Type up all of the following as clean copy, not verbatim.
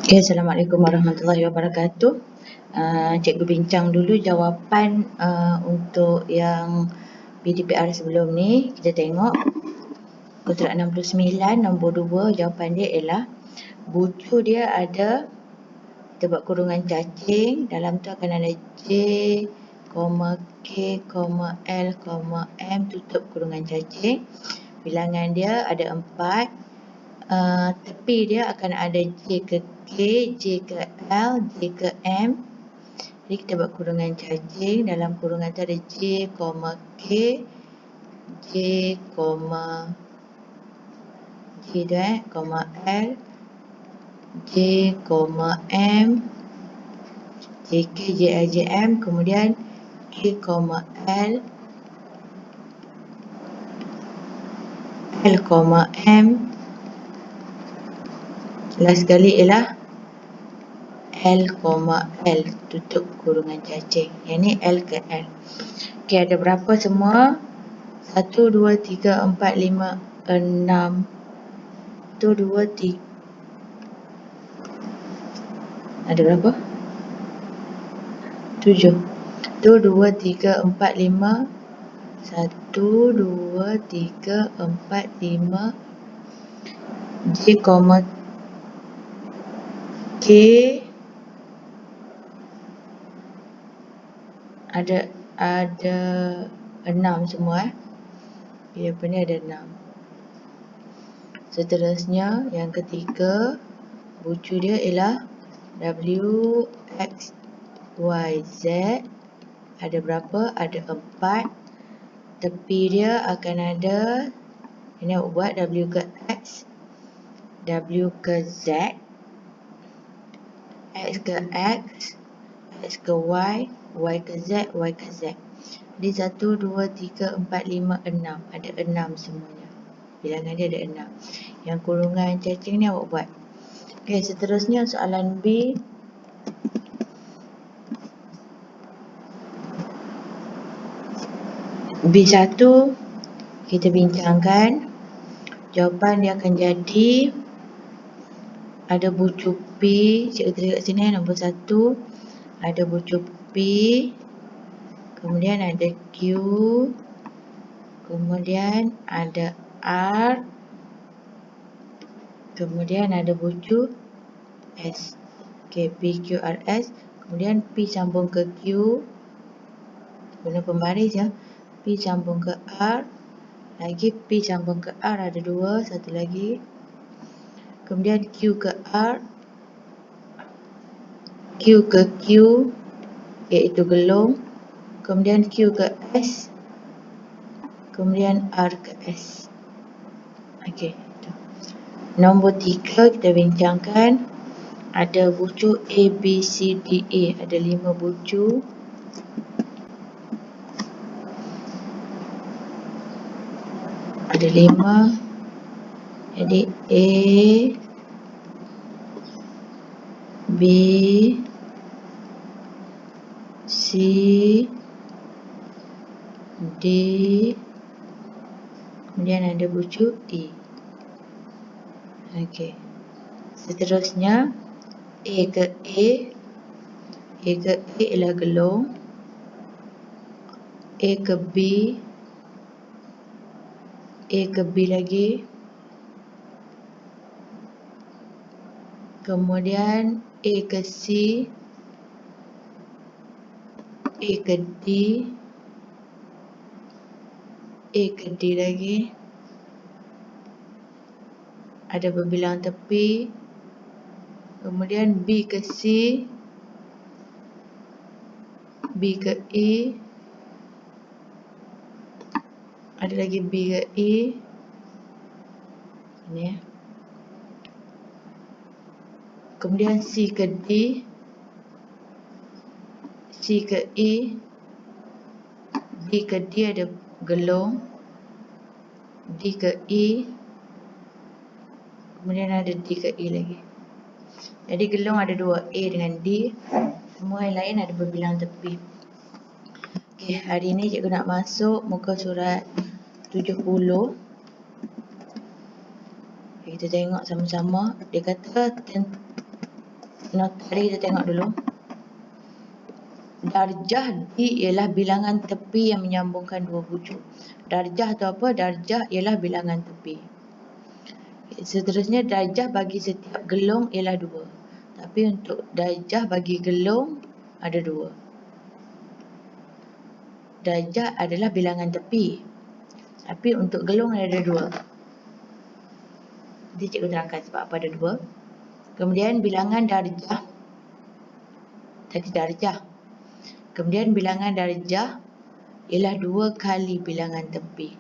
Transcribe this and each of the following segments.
Okay, Assalamualaikum warahmatullahi wabarakatuh. Cikgu bincang dulu jawapan untuk yang PDPR sebelum ni. Kita tengok kotak 69 nombor 2, jawapan dia ialah bucu dia ada, kita buat kurungan cacing, dalam tu akan ada J, K, L, M, tutup kurungan cacing. Bilangan dia ada 4. Tepi dia akan ada J ke K, J ke L, J ke M. Jadi kita buat kurungan cacing. Dalam kurungan tu ada J, K, J, J tu L, J, M, J K, J L, J M, kemudian K, L, L, M. Last sekali ialah L, L, tutup kurungan cacing. Yang ni L ke L. Okey, ada berapa semua? 1, 2, 3, 4, 5, 6. 1, 2, 3. Ada berapa? 7. 1, 2, 3, 4, 5. 1, 2, 3, 4, 5. J, K. Ada 6 semua. Dia punya ada 6. Seterusnya yang ketiga, bucu dia ialah W, X, Y, Z. Ada berapa? Ada 4. Tepi dia akan ada, ini awak buat W ke X, W ke Z, X ke X, X ke Y, Y ke Z, Y ke Z. Jadi 1, 2, 3, 4, 5, 6. Ada 6 semuanya. Bilangan dia ada 6. Yang kurungan cacing ni awak buat. Okey, seterusnya soalan B. B1 kita bincangkan. Jawapan dia akan jadi ada bucu P. Cikgu tulis kat sini nombor 1. Ada bucu P. Kemudian ada Q. Kemudian ada R. Kemudian ada bucu S. Okey, P, Q, R, S. Kemudian P sambung ke Q. Guna pembaris ya. P sambung ke R. Lagi P sambung ke R, ada 2. Satu lagi. Kemudian Q ke R. Q ke Q, iaitu gelung. Kemudian Q ke S. Kemudian R ke S. Okey. Nombor 3 kita bincangkan. Ada bucu A, B, C, D, E. Ada 5 bucu. Ada 5. Jadi A, B, C, D. Kemudian ada bucu E. Okey. Seterusnya A ke A. A ke A ialah gelung. A ke B. A ke B lagi. Kemudian A ke C. A ke D. A ke D lagi. Ada berbilang tepi. Kemudian B ke C. B ke E. Ada lagi B ke E. Ini ya. Kemudian C ke D. C ke E. D ke D ada gelung. D ke E. Kemudian ada D ke E lagi. Jadi gelung ada 2, A dengan D. Semua yang lain ada berbilang tepi. Okey, hari ni cikgu nak masuk muka surat 70. Okay, kita tengok sama-sama. Dia kata nota dia kita tengok dulu. Darjah D ialah bilangan tepi yang menyambungkan dua bucu. Darjah tu apa? Darjah ialah bilangan tepi. Seterusnya, darjah bagi setiap gelung ialah 2. Tapi untuk darjah bagi gelung ada 2. Darjah adalah bilangan tepi. Tapi untuk gelung ada 2. Nanti cikgu terangkan sebab apa ada 2. Kemudian bilangan darjah. Tadi darjah. Kemudian bilangan darjah ialah 2 kali bilangan tepi.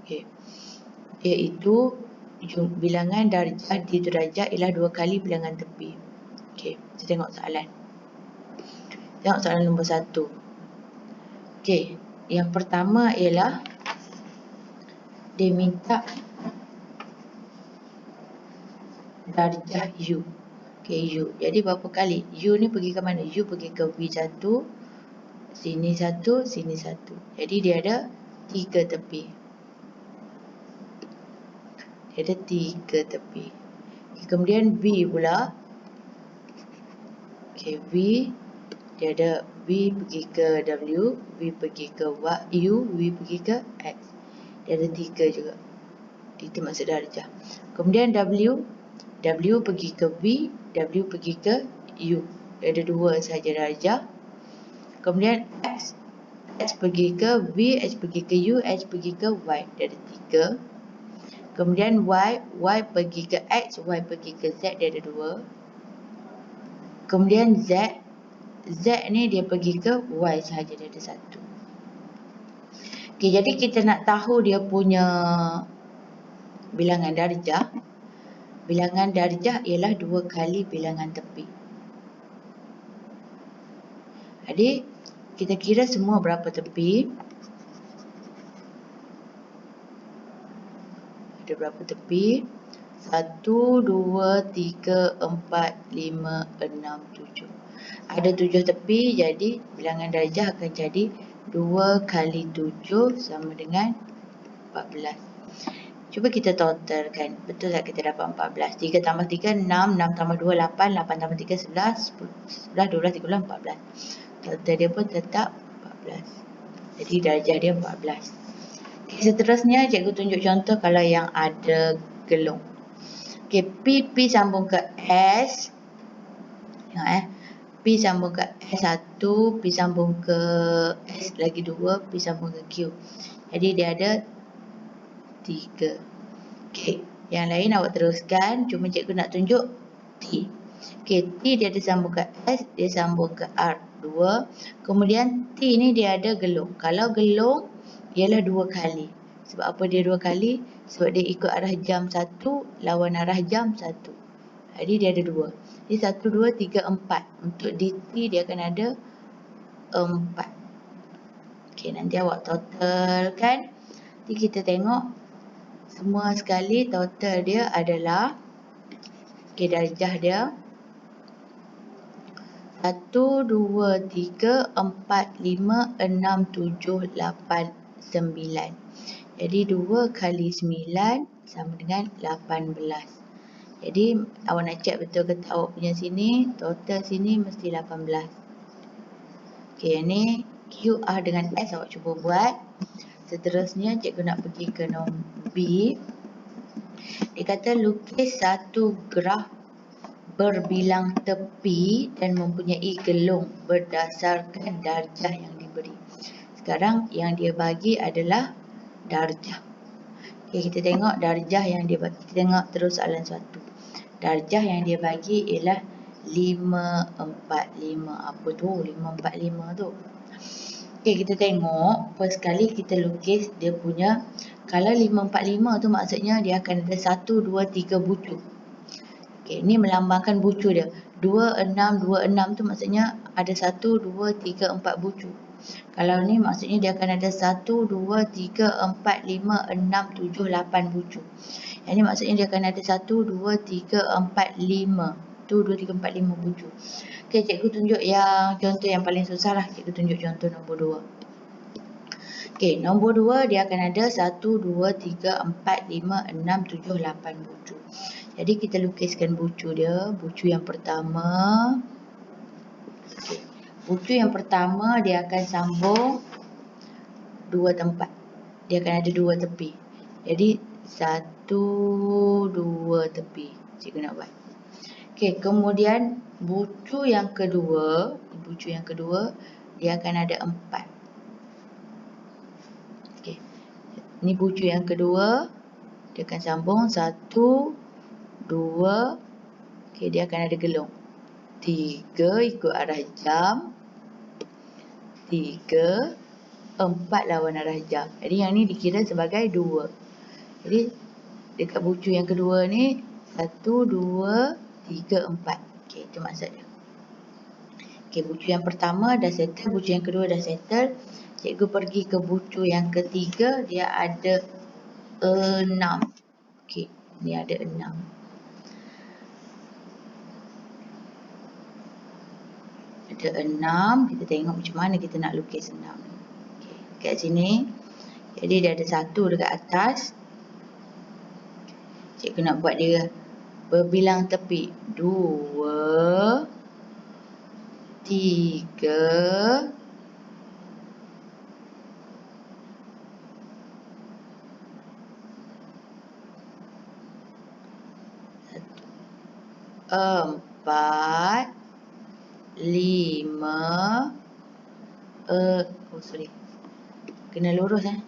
Okey. Iaitu bilangan darjah di darjah ialah 2 kali bilangan tepi. Okey, kita tengok soalan. Tengok soalan nombor 1. Okey, yang pertama ialah dia minta darjah U. Okey, U. Jadi berapa kali? U ni pergi ke mana? U pergi ke V1, sini 1, sini 1. Jadi dia ada 3 tepi. Dia ada 3 tepi. Kemudian V pula. Okey, V dia ada V pergi ke W, V pergi ke U, V pergi ke X. Dia ada 3 juga. Itu maksud darjah. Kemudian W pergi ke V, W pergi ke U. Dia ada 2 sahaja darjah. Kemudian X pergi ke V, X pergi ke U, X pergi ke Y. Dia ada 3. Kemudian Y pergi ke X, Y pergi ke Z. Dia ada 2. Kemudian Z ni dia pergi ke Y sahaja. Dia ada 1. Okey, jadi kita nak tahu dia punya bilangan darjah. Bilangan darjah ialah 2 kali bilangan tepi. Jadi kita kira semua berapa tepi. Ada berapa tepi? 1, 2, 3, 4, 5, 6, 7. Ada 7 tepi, jadi bilangan darjah akan jadi 2 kali 7 sama dengan 14. Cuba kita totalkan. Betul tak kita dapat 14? 3 tambah 3, 6. 6 tambah 2, 8. 8 tambah 3, 11. 11, 12, 13, 14. Total dia pun tetap 14. Jadi darjah dia 14. Okay, seterusnya cikgu tunjuk contoh kalau yang ada gelung. Okay, P sambung ke S. Tengok P sambung ke S1, P sambung ke S lagi 2, P sambung ke Q. Jadi dia ada 3. Okey, yang lain awak teruskan. Cuma cikgu nak tunjuk T. Okey, T dia ada sambung ke S, dia sambung ke R2. Kemudian T ni dia ada gelung. Kalau gelung ialah 2 kali. Sebab apa dia 2 kali? Sebab dia ikut arah jam 1 lawan arah jam 1. Jadi dia ada 2. Jadi 1, 2, 3, 4. Untuk DT dia akan ada 4. Okey, nanti awak totalkan. Nanti kita tengok semua sekali total dia adalah, okey, darjah dia 1, 2, 3, 4, 5, 6, 7, 8, 9. Jadi 2 kali 9 sama dengan 18. Jadi awak nak check betul ke tak awak punya sini. Total sini mesti 18. Okey, yang ni QR dengan S awak cuba buat. Seterusnya cikgu nak pergi ke nombor B. Dia kata lukis satu graf berbilang tepi dan mempunyai gelung berdasarkan darjah yang diberi. Sekarang yang dia bagi adalah darjah. Okey, kita tengok darjah yang dia bagi. Kita tengok terus soalan 1. Darjah yang dia bagi ialah 545. Apa tu 545 tu? Okey, kita tengok. First kali kita lukis dia punya. Kalau 545 tu maksudnya dia akan ada 1, 2, 3 bucu. Okey, ni melambangkan bucu dia. 2626 tu maksudnya ada 1, 2, 3, 4 bucu. Kalau ni maksudnya dia akan ada 1, 2, 3, 4, 5, 6, 7, 8 bucu. Yang ni maksudnya dia akan ada 1, 2, 3, 4, 5. Tu 2, 3, 4, 5 bucu. Okey, cikgu tunjuk yang contoh yang paling susah lah. Cikgu tunjuk contoh nombor 2. Okey, nombor 2 dia akan ada 1, 2, 3, 4, 5, 6, 7, 8 bucu. Jadi kita lukiskan bucu dia. Bucu yang pertama. Okey. Bucu yang pertama dia akan sambung dua tempat. Dia akan ada dua tepi. Jadi 1, 2 tepi. Cikgu nak buat. Okey, kemudian bucu yang kedua, dia akan ada 4. Okey. Ini bucu yang kedua, dia akan sambung 1, 2, okey, dia akan ada gelung. 3 ikut arah jam, 3, 4 lawan arah jam. Jadi yang ni dikira sebagai 2. Jadi dekat bucu yang kedua ni 1, 2, 3, 4. Okey, itu maksud dia. Okey, bucu yang pertama dah settle, bucu yang kedua dah settle. Cikgu pergi ke bucu yang ketiga, dia ada 6. Okey, ni ada 6. Ada 6, kita tengok macam mana kita nak lukis 6 ni. Okey, kat sini. Jadi dia ada 1 dekat atas. Cikgu nak buat dia berbilang tepi. 2, 3, 4, 5, sorry. Kena lurus 6.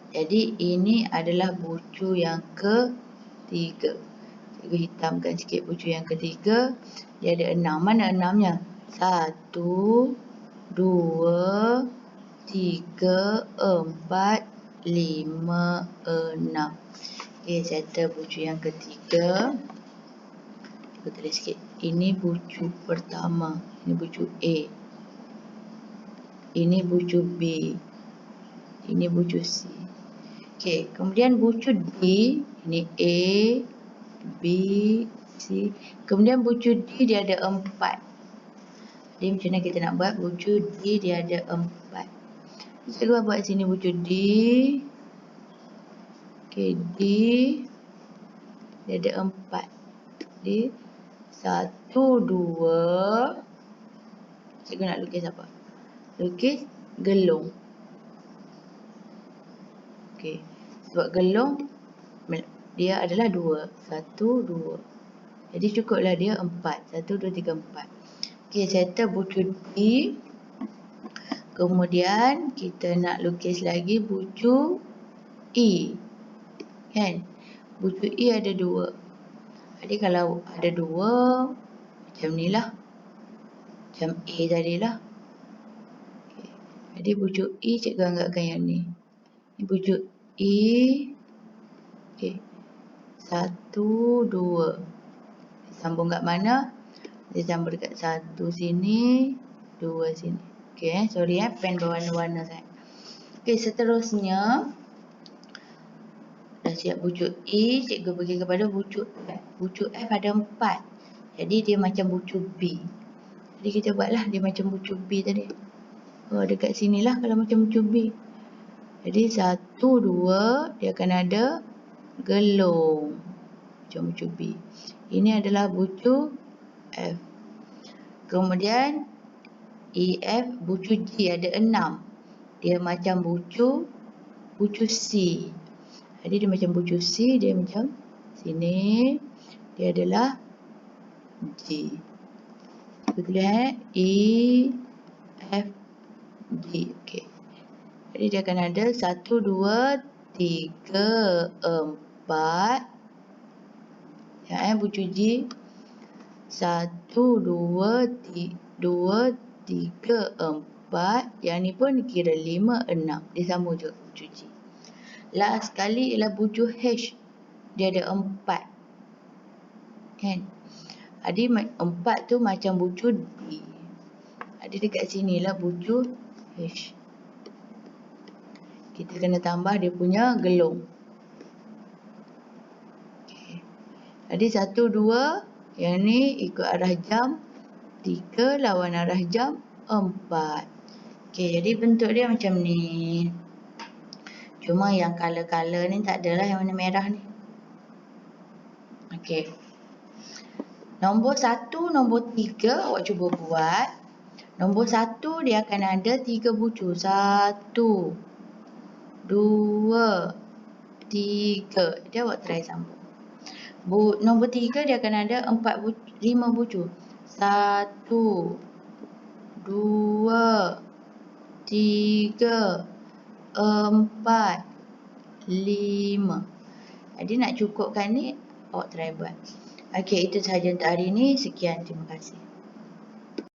Jadi ini adalah bucu yang ketiga. Cikgu hitamkan sikit bucu yang ketiga. Dia ada 6. Mana 6-nya? 1, 2, 3, 4, 5, 6. Okey, settle bucu yang ketiga. Cikgu tulis sikit. Ini bucu pertama. Ini bucu A. Ini bucu B. Ini bucu C. Okey, kemudian bucu D. Ini A, B, C. Kemudian bucu D dia ada 4. Jadi macam mana kita nak buat bucu D dia ada 4. Cikgu buat sini bucu D. Okey, D dia ada 4. Jadi 1, 2. Cikgu nak lukis apa? Lukis gelung. Okey, sebab gelung dia adalah 2. 1, 2. Jadi cukuplah dia 4. 1, 2, 3, 4. Okey, settle bucu D. Kemudian kita nak lukis lagi bucu E. Kan? Bucu E ada 2. Jadi kalau ada 2, macam ni lah. Macam A tadilah. Okay. Jadi bucu E cikgu anggapkan yang ni. Ini bucu E. Okey. 1, 2. Sambung kat mana? Dia sambung dekat 1 sini, 2 sini. Okey, sorry pen berwarna-warna sangat. Okey, seterusnya dah siap bucu E, cikgu pergi kepada bucu F. Bucu F ada 4. Jadi dia macam bucu B. Jadi kita buatlah dia macam bucu B tadi. Oh, dekat sinilah kalau macam bucu B. Jadi 1, 2 dia akan ada gelung macam bucu B. Ini adalah bucu F. Kemudian EF bucu G ada 6. Dia macam bucu C. Jadi dia macam bucu C, dia macam sini. Dia adalah G. Kita tulis E, F, G. Okey. Jadi dia akan ada 1, 2, 3, 4. Ya, bucu G. 1, 2, 3, 4. Yang ni pun kira 5, 6. Dia sama je bucu G. Last sekali ialah bucu H. Dia ada 4. Kan? Jadi 4 tu macam bucu D. Ada dekat sini lah bucu H. Kita kena tambah dia punya gelung. Okay. Jadi 1, 2. Yang ni ikut arah jam 3 lawan arah jam 4. Okey, jadi bentuk dia macam ni. Cuma yang color-color ni tak adalah yang warna merah ni. Okey. Nombor 1, nombor 3 awak cuba buat. Nombor 1 dia akan ada 3 bucu. 1, 2, 3. Jadi awak try sambung. Nombor 3 dia akan ada 5 bucu. 1, 2, 3, 4, 5. Jadi nak cukupkan ni awak try buat. Okey, itu sahaja untuk hari ini. Sekian, terima kasih.